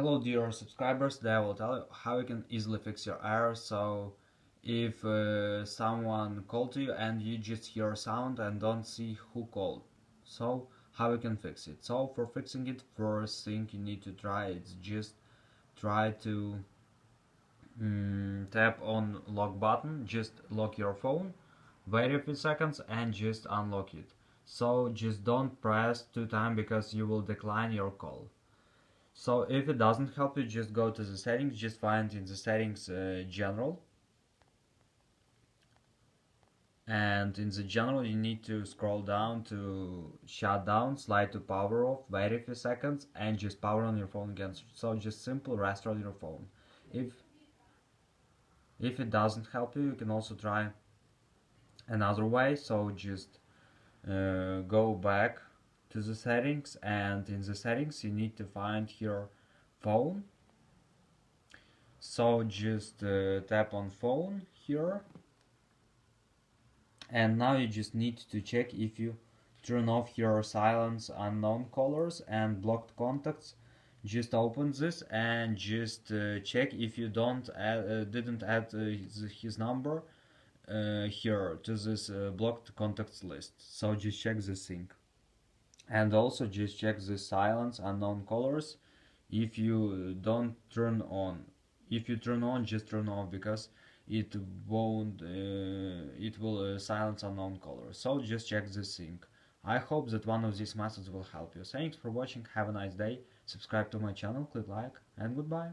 Hello dear subscribers, today I will tell you how you can easily fix your error. So if someone called you and you just hear a sound and don't see who called, so how you can fix it. So for fixing it, first thing you need to try is just try to tap on lock button, just lock your phone, wait a few seconds and just unlock it. So just don't press 2 times because you will decline your call. So if it doesn't help you, just go to the settings, just find in the settings general, and in the general you need to scroll down to shut down, slide to power off, wait a few seconds and just power on your phone again. So just simple restart your phone. If it doesn't help you, you can also try another way. So just go back to the settings, and in the settings you need to find your phone. So just tap on phone here, and now you just need to check if you turn off your silence unknown callers and blocked contacts. Just open this and just check if you didn't add his number here to this blocked contacts list. So just check this thing, and also just check the silence unknown callers. If you don't turn on, if you turn on, just turn off, because it won't it will silence unknown callers. So just check this thing. I hope that one of these methods will help you. Thanks for watching, have a nice day, subscribe to my channel, click like, and goodbye.